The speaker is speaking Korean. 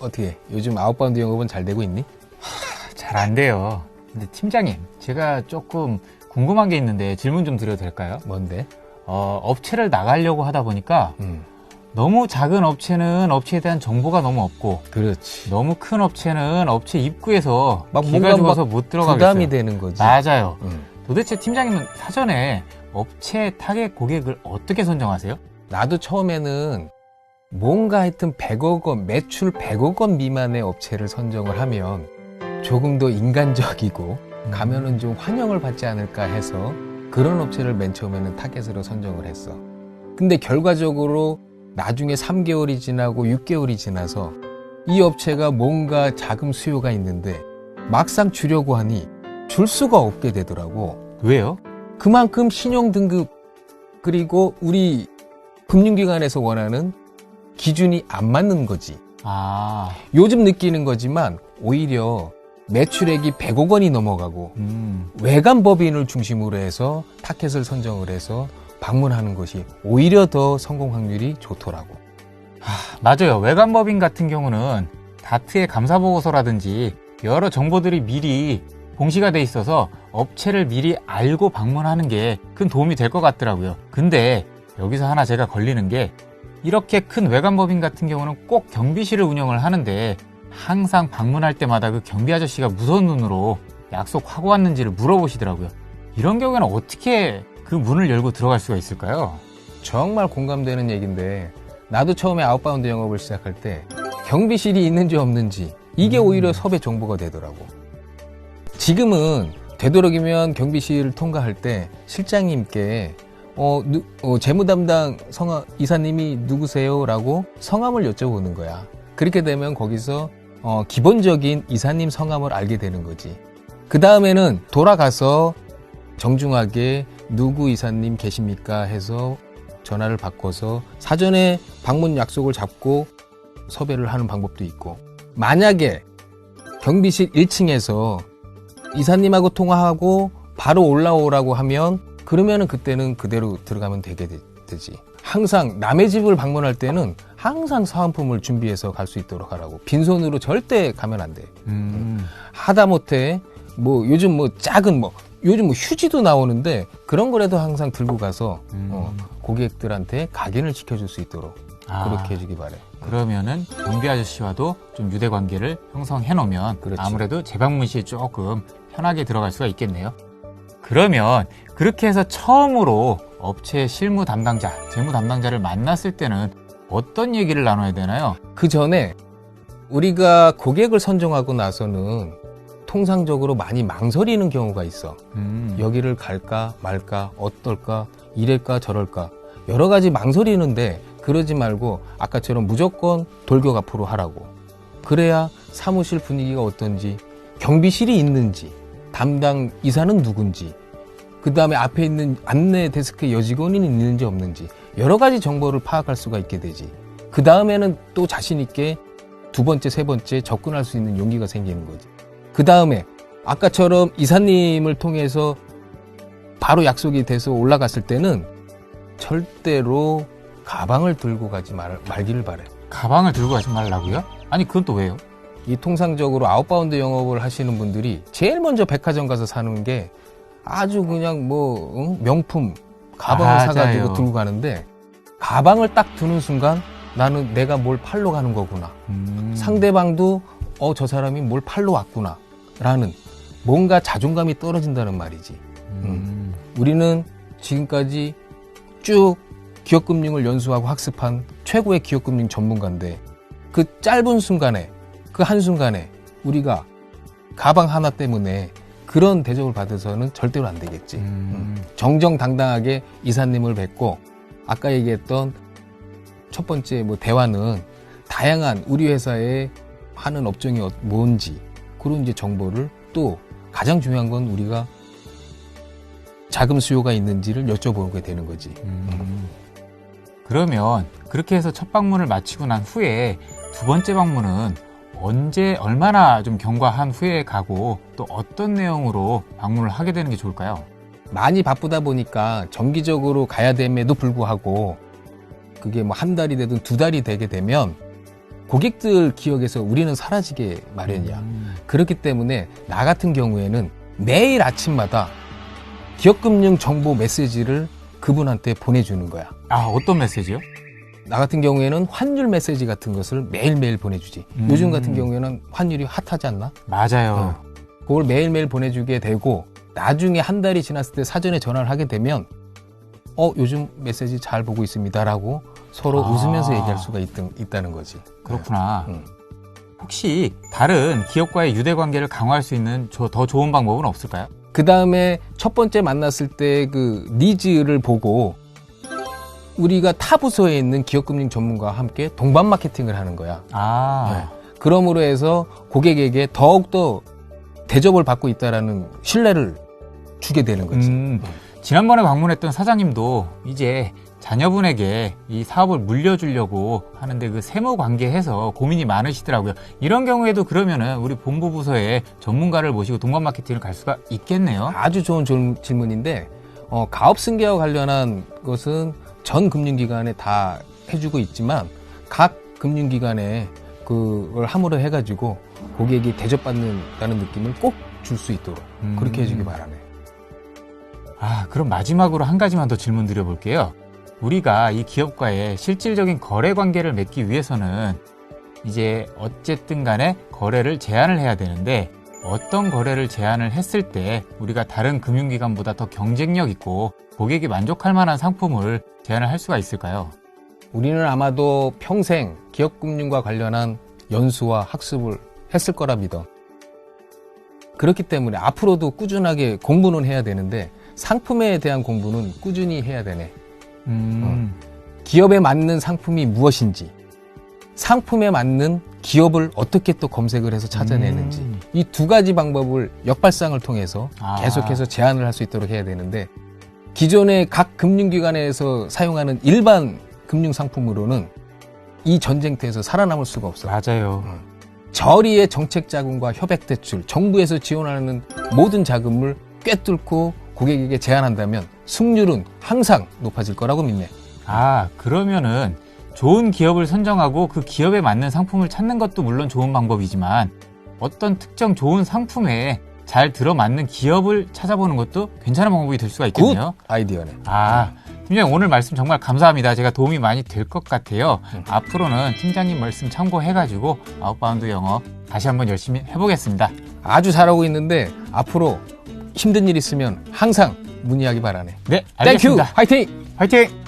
어떻게 요즘 아웃바운드 영업은 잘 되고 있니? 잘 안 돼요. 근데 팀장님, 제가 조금 궁금한 게 있는데 질문 좀 드려도 될까요? 뭔데? 업체를 나가려고 하다 보니까 너무 작은 업체는 업체에 대한 정보가 너무 없고, 그렇지. 너무 큰 업체는 업체 입구에서 막 기가 뭔가 죽어서 막 못 들어가겠어요. 부담이 되는 거지. 맞아요. 도대체 팀장님은 사전에 업체 타겟 고객을 어떻게 선정하세요? 나도 처음에는 뭔가 하여튼 100억 원, 매출 100억 원 미만의 업체를 선정을 하면 조금 더 인간적이고 가면은 좀 환영을 받지 않을까 해서 그런 업체를 맨 처음에는 타겟으로 선정을 했어. 근데 결과적으로 나중에 3개월이 지나고 6개월이 지나서 이 업체가 뭔가 자금 수요가 있는데 막상 주려고 하니 줄 수가 없게 되더라고. 왜요? 그만큼 신용 등급 그리고 우리 금융기관에서 원하는 기준이 안 맞는 거지. 요즘 느끼는 거지만 오히려 매출액이 100억 원이 넘어가고 외관법인을 중심으로 해서 타켓을 선정을 해서 방문하는 것이 오히려 더 성공 확률이 좋더라고. 맞아요. 외관법인 같은 경우는 다트의 감사보고서라든지 여러 정보들이 미리 공시가 돼 있어서 업체를 미리 알고 방문하는 게 큰 도움이 될 것 같더라고요. 근데 여기서 하나 제가 걸리는 게 이렇게 큰 외관법인 같은 경우는 꼭 경비실을 운영을 하는데 항상 방문할 때마다 그 경비 아저씨가 무서운 눈으로 약속하고 왔는지를 물어보시더라고요. 이런 경우에는 어떻게 그 문을 열고 들어갈 수가 있을까요? 정말 공감되는 얘기인데 나도 처음에 아웃바운드 영업을 시작할 때 경비실이 있는지 없는지 이게 오히려 섭외 정보가 되더라고. 지금은 되도록이면 경비실을 통과할 때 실장님께 재무 담당 이사님이 누구세요? 라고 성함을 여쭤보는 거야. 그렇게 되면 거기서 기본적인 이사님 성함을 알게 되는 거지. 그 다음에는 돌아가서 정중하게 누구 이사님 계십니까? 해서 전화를 바꿔서 사전에 방문 약속을 잡고 섭외를 하는 방법도 있고, 만약에 경비실 1층에서 이사님하고 통화하고 바로 올라오라고 하면 그러면은 그때는 그대로 들어가면 되지. 항상 남의 집을 방문할 때는 항상 사은품을 준비해서 갈 수 있도록 하라고. 빈손으로 절대 가면 안 돼. 하다못해 요즘 요즘 휴지도 나오는데 그런 거라도 항상 들고 가서 고객들한테 각인을 시켜줄 수 있도록 그렇게 해주기 바래. 그러면은 경비 아저씨와도 좀 유대 관계를 형성해 놓으면 아무래도 재방문 시에 조금 편하게 들어갈 수가 있겠네요. 그러면 그렇게 해서 처음으로 업체 실무 담당자, 재무 담당자를 만났을 때는 어떤 얘기를 나눠야 되나요? 그 전에 우리가 고객을 선정하고 나서는 통상적으로 많이 망설이는 경우가 있어. 여기를 갈까 말까 어떨까 이럴까 저럴까 여러 가지 망설이는데 그러지 말고 아까처럼 무조건 돌격 앞으로 하라고. 그래야 사무실 분위기가 어떤지, 경비실이 있는지, 담당 이사는 누군지, 그 다음에 앞에 있는 안내 데스크 여직원이 있는지 없는지 여러 가지 정보를 파악할 수가 있게 되지. 그 다음에는 또 자신 있게 두 번째, 세 번째 접근할 수 있는 용기가 생기는 거지. 그 다음에 아까처럼 이사님을 통해서 바로 약속이 돼서 올라갔을 때는 절대로 가방을 들고 가지 말기를 바래. 가방을 들고 가지 말라고요? 아니 그건 또 왜요? 이 통상적으로 아웃바운드 영업을 하시는 분들이 제일 먼저 백화점 가서 사는 게 아주 그냥 명품 가방을 사가지고 들고 가는데, 가방을 딱 드는 순간 나는 내가 뭘 팔러 가는 거구나. 상대방도 저 사람이 뭘 팔러 왔구나 라는 뭔가 자존감이 떨어진다는 말이지. 우리는 지금까지 쭉 기업금융을 연수하고 학습한 최고의 기업금융 전문가인데 그 짧은 순간에, 그 한순간에 우리가 가방 하나 때문에 그런 대접을 받아서는 절대로 안 되겠지. 정정당당하게 이사님을 뵙고 아까 얘기했던 첫 번째 대화는 다양한 우리 회사에 하는 업종이 뭔지 그런 이제 정보를, 또 가장 중요한 건 우리가 자금 수요가 있는지를 여쭤보게 되는 거지. 그러면 그렇게 해서 첫 방문을 마치고 난 후에 두 번째 방문은 언제 얼마나 좀 경과한 후에 가고 또 어떤 내용으로 방문을 하게 되는 게 좋을까요? 많이 바쁘다 보니까 정기적으로 가야 됨에도 불구하고 그게 한 달이 되든 두 달이 되게 되면 고객들 기억에서 우리는 사라지게 마련이야. 그렇기 때문에 나 같은 경우에는 매일 아침마다 기업금융 정보 메시지를 그분한테 보내주는 거야. 아, 어떤 메시지요? 나 같은 경우에는 환율 메시지 같은 것을 매일매일 보내주지. 요즘 같은 경우에는 환율이 핫하지 않나? 맞아요. 그걸 매일매일 보내주게 되고 나중에 한 달이 지났을 때 사전에 전화를 하게 되면 요즘 메시지 잘 보고 있습니다라고 서로 웃으면서 얘기할 수가 있다는 거지. 그렇구나. 혹시 다른 기업과의 유대 관계를 강화할 수 있는 더 좋은 방법은 없을까요? 그 다음에 첫 번째 만났을 때 그 니즈를 보고 우리가 타 부서에 있는 기업금융 전문가와 함께 동반 마케팅을 하는 거야. 그러므로 해서 고객에게 더욱더 대접을 받고 있다라는 신뢰를 주게 되는 거지. 지난번에 방문했던 사장님도 이제 자녀분에게 이 사업을 물려주려고 하는데 그 세무 관계해서 고민이 많으시더라고요. 이런 경우에도 그러면은 우리 본부 부서에 전문가를 모시고 동반 마케팅을 갈 수가 있겠네요. 아주 좋은 질문인데 가업 승계와 관련한 것은 전 금융기관에 다 해주고 있지만 각 금융기관에 그걸 함으로 해가지고 고객이 대접받는다는 느낌을 꼭 줄 수 있도록 그렇게 해주기 바라네. 그럼 마지막으로 한 가지만 더 질문 드려볼게요. 우리가 이 기업과의 실질적인 거래 관계를 맺기 위해서는 이제 어쨌든 간에 거래를 제한을 해야 되는데 어떤 거래를 제한을 했을 때 우리가 다른 금융기관보다 더 경쟁력 있고 고객이 만족할 만한 상품을 제한을 할 수가 있을까요? 우리는 아마도 평생 기업금융과 관련한 연수와 학습을 했을 거라 믿어. 그렇기 때문에 앞으로도 꾸준하게 공부는 해야 되는데 상품에 대한 공부는 꾸준히 해야 되네. 기업에 맞는 상품이 무엇인지, 상품에 맞는 기업을 어떻게 또 검색을 해서 찾아내는지 이 두 가지 방법을 역발상을 통해서 계속해서 제한을 할 수 있도록 해야 되는데 기존의 각 금융기관에서 사용하는 일반 금융상품으로는 이 전쟁터에서 살아남을 수가 없어. 맞아요. 저리의 정책 자금과 협약 대출, 정부에서 지원하는 모든 자금을 꿰뚫고 고객에게 제한한다면 승률은 항상 높아질 거라고 믿네. 그러면은 좋은 기업을 선정하고 그 기업에 맞는 상품을 찾는 것도 물론 좋은 방법이지만 어떤 특정 좋은 상품에 잘 들어맞는 기업을 찾아보는 것도 괜찮은 방법이 될 수가 있겠네요. 굿 아이디어네. 팀장님 오늘 말씀 정말 감사합니다. 제가 도움이 많이 될 것 같아요. 앞으로는 팀장님 말씀 참고해가지고 아웃바운드 영어 다시 한번 열심히 해보겠습니다. 아주 잘하고 있는데 앞으로 힘든 일 있으면 항상 문의하기 바라네. 네, 알겠습니다. 땡큐! 화이팅! 화이팅!